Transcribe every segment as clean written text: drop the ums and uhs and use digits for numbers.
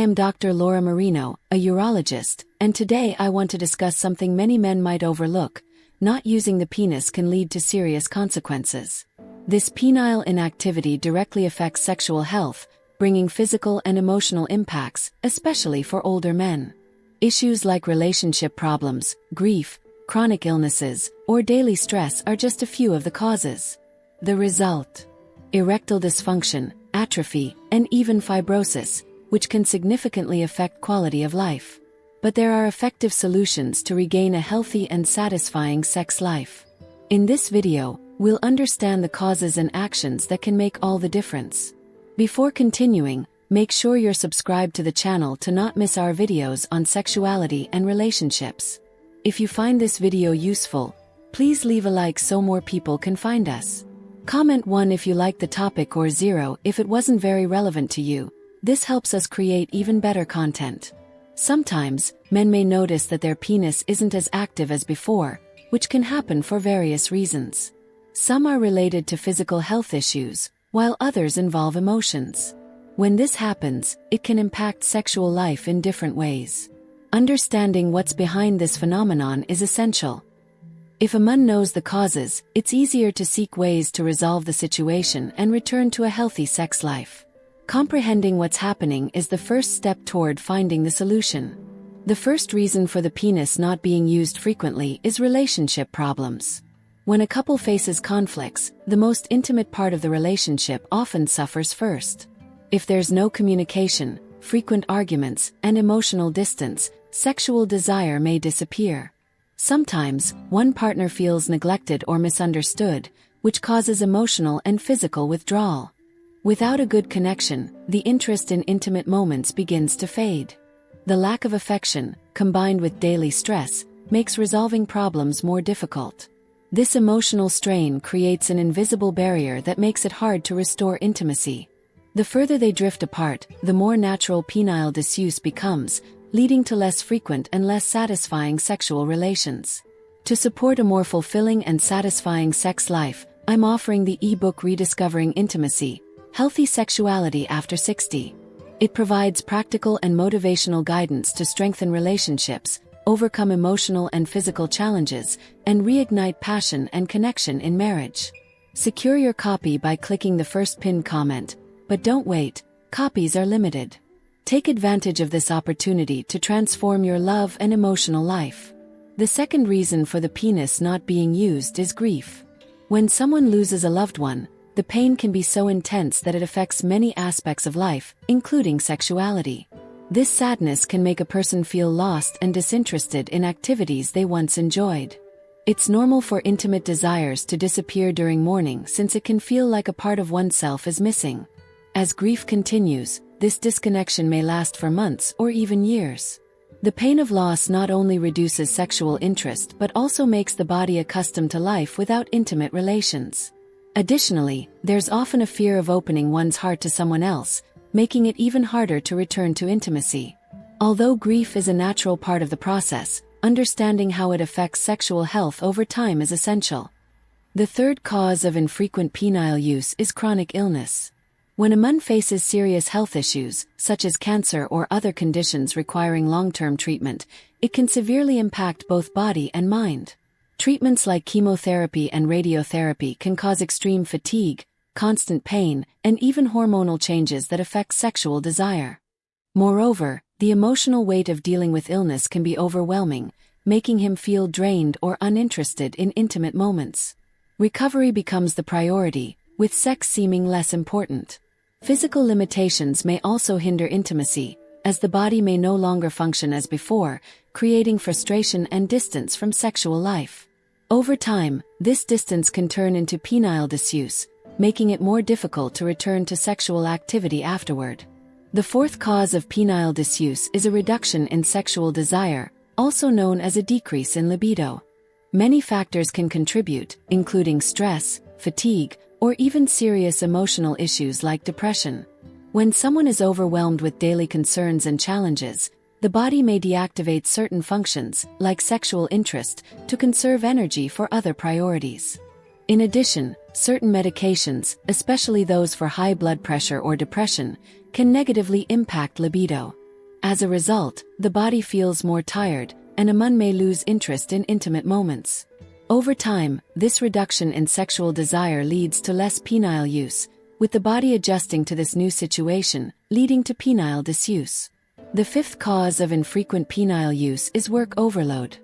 am Dr. Laura Marino, a urologist, and today I want to discuss something many men might overlook. Not using the penis can lead to serious consequences. This penile inactivity directly affects sexual health, bringing physical and emotional impacts, especially for older men. Issues like relationship problems, grief, chronic illnesses, or daily stress are just a few of the causes. The result: erectile dysfunction, atrophy, and even fibrosis, which can significantly affect quality of life. But there are effective solutions to regain a healthy and satisfying sex life. In this video, we'll understand the causes and actions that can make all the difference. Before continuing, make sure you're subscribed to the channel to not miss our videos on sexuality and relationships. If you find this video useful, please leave a like so more people can find us. Comment 1 if you like the topic or 0 if it wasn't very relevant to you. This helps us create even better content. Sometimes, men may notice that their penis isn't as active as before, which can happen for various reasons. Some are related to physical health issues, while others involve emotions. When this happens, it can impact sexual life in different ways. Understanding what's behind this phenomenon is essential. If a man knows the causes, it's easier to seek ways to resolve the situation and return to a healthy sex life. Comprehending what's happening is the first step toward finding the solution. The first reason for the penis not being used frequently is relationship problems. When a couple faces conflicts, the most intimate part of the relationship often suffers first. If there's no communication, frequent arguments, and emotional distance, sexual desire may disappear. Sometimes, one partner feels neglected or misunderstood, which causes emotional and physical withdrawal. Without a good connection, the interest in intimate moments begins to fade. The lack of affection, combined with daily stress, makes resolving problems more difficult. This emotional strain creates an invisible barrier that makes it hard to restore intimacy. The further they drift apart, the more natural penile disuse becomes, leading to less frequent and less satisfying sexual relations. To support a more fulfilling and satisfying sex life, I'm offering the ebook Rediscovering Intimacy: Healthy Sexuality After 60. It provides practical and motivational guidance to strengthen relationships, overcome emotional and physical challenges, and reignite passion and connection in marriage. Secure your copy by clicking the first pinned comment, but don't wait, copies are limited. Take advantage of this opportunity to transform your love and emotional life. The second reason for the penis not being used is grief. When someone loses a loved one, the pain can be so intense that it affects many aspects of life, including sexuality. This sadness can make a person feel lost and disinterested in activities they once enjoyed. It's normal for intimate desires to disappear during mourning, since it can feel like a part of oneself is missing. As grief continues, this disconnection may last for months or even years. The pain of loss not only reduces sexual interest but also makes the body accustomed to life without intimate relations. Additionally, there's often a fear of opening one's heart to someone else, making it even harder to return to intimacy. Although grief is a natural part of the process, understanding how it affects sexual health over time is essential. The third cause of infrequent penile use is chronic illness. When a man faces serious health issues, such as cancer or other conditions requiring long-term treatment, it can severely impact both body and mind. Treatments like chemotherapy and radiotherapy can cause extreme fatigue, constant pain, and even hormonal changes that affect sexual desire. Moreover, the emotional weight of dealing with illness can be overwhelming, making him feel drained or uninterested in intimate moments. Recovery becomes the priority, with sex seeming less important. Physical limitations may also hinder intimacy, as the body may no longer function as before, creating frustration and distance from sexual life. Over time, this distance can turn into penile disuse, making it more difficult to return to sexual activity afterward. The fourth cause of penile disuse is a reduction in sexual desire, also known as a decrease in libido. Many factors can contribute, including stress, fatigue, or even serious emotional issues like depression. When someone is overwhelmed with daily concerns and challenges, the body may deactivate certain functions, like sexual interest, to conserve energy for other priorities. In addition, certain medications, especially those for high blood pressure or depression, can negatively impact libido. As a result, the body feels more tired, and a man may lose interest in intimate moments. Over time, this reduction in sexual desire leads to less penile use, with the body adjusting to this new situation, leading to penile disuse. The fifth cause of infrequent penile use is work overload.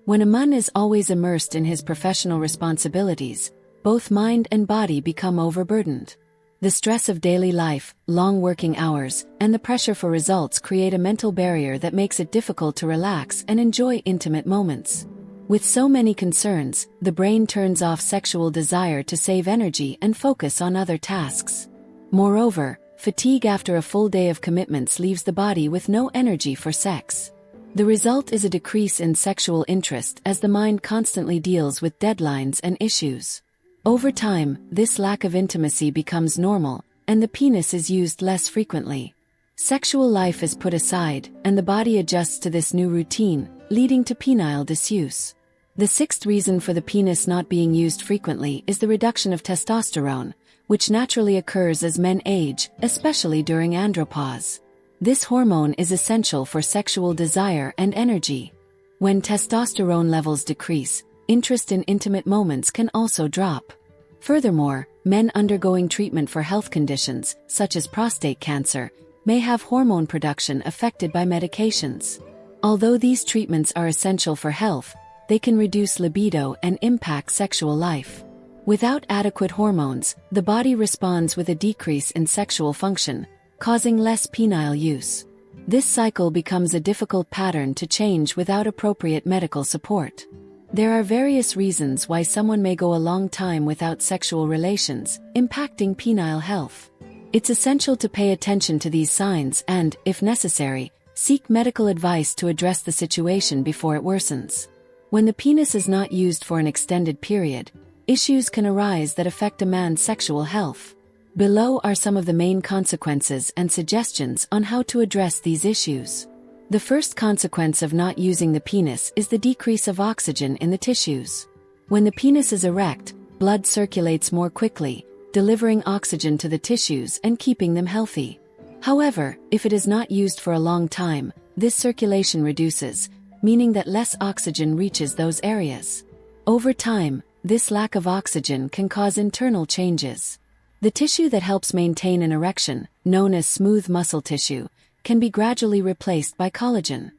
When a man is always immersed in his professional responsibilities, both mind and body become overburdened. The stress of daily life, long working hours, and the pressure for results create a mental barrier that makes it difficult to relax and enjoy intimate moments. With so many concerns, the brain turns off sexual desire to save energy and focus on other tasks. Moreover, fatigue after a full day of commitments leaves the body with no energy for sex. The result is a decrease in sexual interest as the mind constantly deals with deadlines and issues. Over time, this lack of intimacy becomes normal, and the penis is used less frequently. Sexual life is put aside, and the body adjusts to this new routine, leading to penile disuse. The sixth reason for the penis not being used frequently is the reduction of testosterone, which naturally occurs as men age, especially during andropause. This hormone is essential for sexual desire and energy. When testosterone levels decrease, interest in intimate moments can also drop. Furthermore, men undergoing treatment for health conditions, such as prostate cancer, may have hormone production affected by medications. Although these treatments are essential for health, they can reduce libido and impact sexual life. Without adequate hormones, the body responds with a decrease in sexual function, causing less penile use. This cycle becomes a difficult pattern to change without appropriate medical support. There are various reasons why someone may go a long time without sexual relations, impacting penile health. It's essential to pay attention to these signs and, if necessary, seek medical advice to address the situation before it worsens. When the penis is not used for an extended period, issues can arise that affect a man's sexual health. Below are some of the main consequences and suggestions on how to address these issues. The first consequence of not using the penis is the decrease of oxygen in the tissues. When the penis is erect, blood circulates more quickly, delivering oxygen to the tissues and keeping them healthy. However, if it is not used for a long time, this circulation reduces, meaning that less oxygen reaches those areas. Over time, this lack of oxygen can cause internal changes. The tissue that helps maintain an erection, known as smooth muscle tissue, can be gradually replaced by collagen.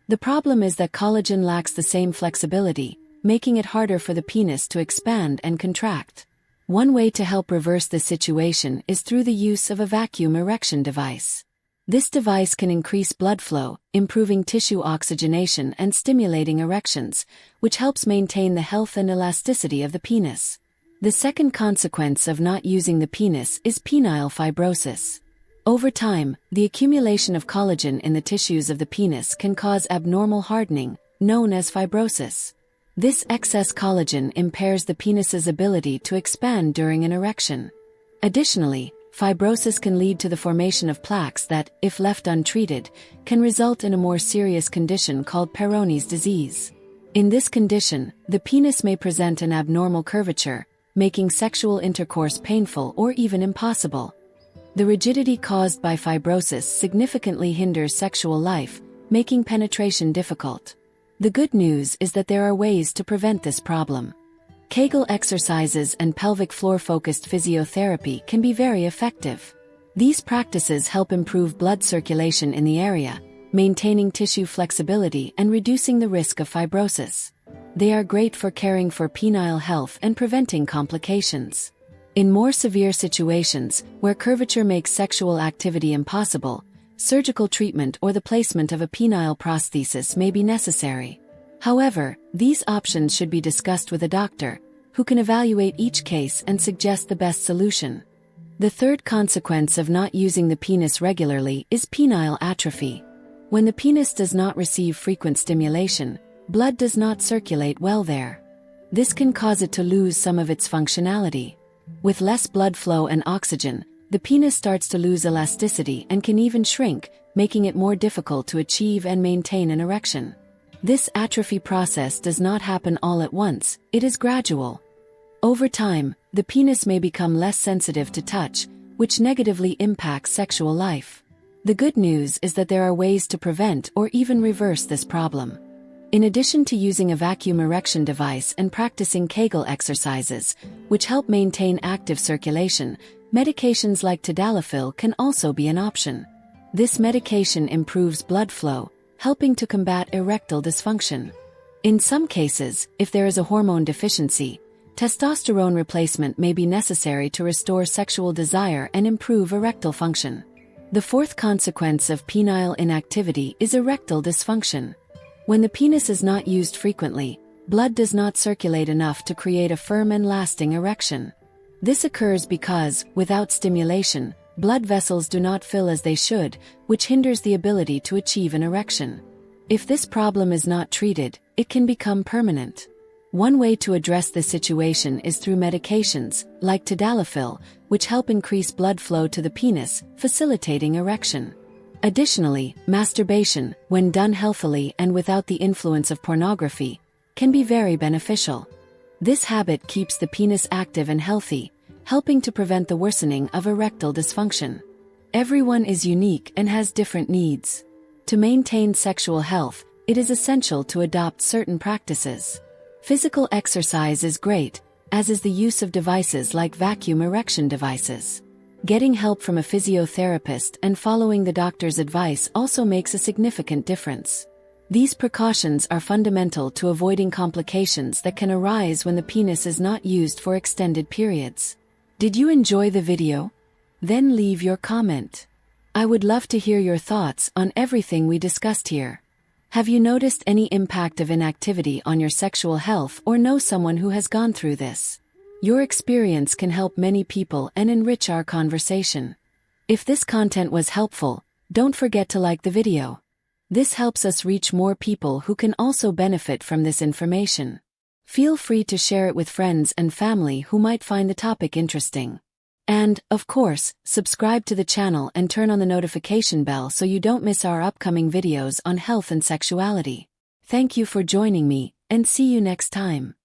The problem is that collagen lacks the same flexibility, making it harder for the penis to expand and contract. One way to help reverse this situation is through the use of a vacuum erection device. This device can increase blood flow, improving tissue oxygenation and stimulating erections, which helps maintain the health and elasticity of the penis. The second consequence of not using the penis is penile fibrosis. Over time, the accumulation of collagen in the tissues of the penis can cause abnormal hardening, known as fibrosis. This excess collagen impairs the penis's ability to expand during an erection. Additionally, fibrosis can lead to the formation of plaques that, if left untreated, can result in a more serious condition called P3nis disease. In this condition, the penis may present an abnormal curvature, making sexual intercourse painful or even impossible. The rigidity caused by fibrosis significantly hinders sexual life, making penetration difficult. The good news is that there are ways to prevent this problem. Kegel exercises and pelvic floor-focused physiotherapy can be very effective. These practices help improve blood circulation in the area, maintaining tissue flexibility and reducing the risk of fibrosis. They are great for caring for penile health and preventing complications. In more severe situations, where curvature makes sexual activity impossible, surgical treatment or the placement of a penile prosthesis may be necessary. However, these options should be discussed with a doctor, who can evaluate each case and suggest the best solution. The third consequence of not using the penis regularly is penile atrophy. When the penis does not receive frequent stimulation, blood does not circulate well there. This can cause it to lose some of its functionality. With less blood flow and oxygen, the penis starts to lose elasticity and can even shrink, making it more difficult to achieve and maintain an erection. This atrophy process does not happen all at once, it is gradual. Over time, the penis may become less sensitive to touch, which negatively impacts sexual life. The good news is that there are ways to prevent or even reverse this problem. In addition to using a vacuum erection device and practicing Kegel exercises, which help maintain active circulation, medications like tadalafil can also be an option. This medication improves blood flow, helping to combat erectile dysfunction. In some cases, if there is a hormone deficiency, testosterone replacement may be necessary to restore sexual desire and improve erectile function. The fourth consequence of penile inactivity is erectile dysfunction. When the penis is not used frequently, blood does not circulate enough to create a firm and lasting erection. This occurs because, without stimulation, blood vessels do not fill as they should, which hinders the ability to achieve an erection. If this problem is not treated, it can become permanent. One way to address this situation is through medications, like tadalafil, which help increase blood flow to the penis, facilitating erection. Additionally, masturbation, when done healthily and without the influence of pornography, can be very beneficial. This habit keeps the penis active and healthy, helping to prevent the worsening of erectile dysfunction. Everyone is unique and has different needs. To maintain sexual health, it is essential to adopt certain practices. Physical exercise is great, as is the use of devices like vacuum erection devices. Getting help from a physiotherapist and following the doctor's advice also makes a significant difference. These precautions are fundamental to avoiding complications that can arise when the penis is not used for extended periods. Did you enjoy the video? Then leave your comment. I would love to hear your thoughts on everything we discussed here. Have you noticed any impact of inactivity on your sexual health or know someone who has gone through this? Your experience can help many people and enrich our conversation. If this content was helpful, don't forget to like the video. This helps us reach more people who can also benefit from this information. Feel free to share it with friends and family who might find the topic interesting. And, of course, subscribe to the channel and turn on the notification bell so you don't miss our upcoming videos on health and sexuality. Thank you for joining me, and see you next time.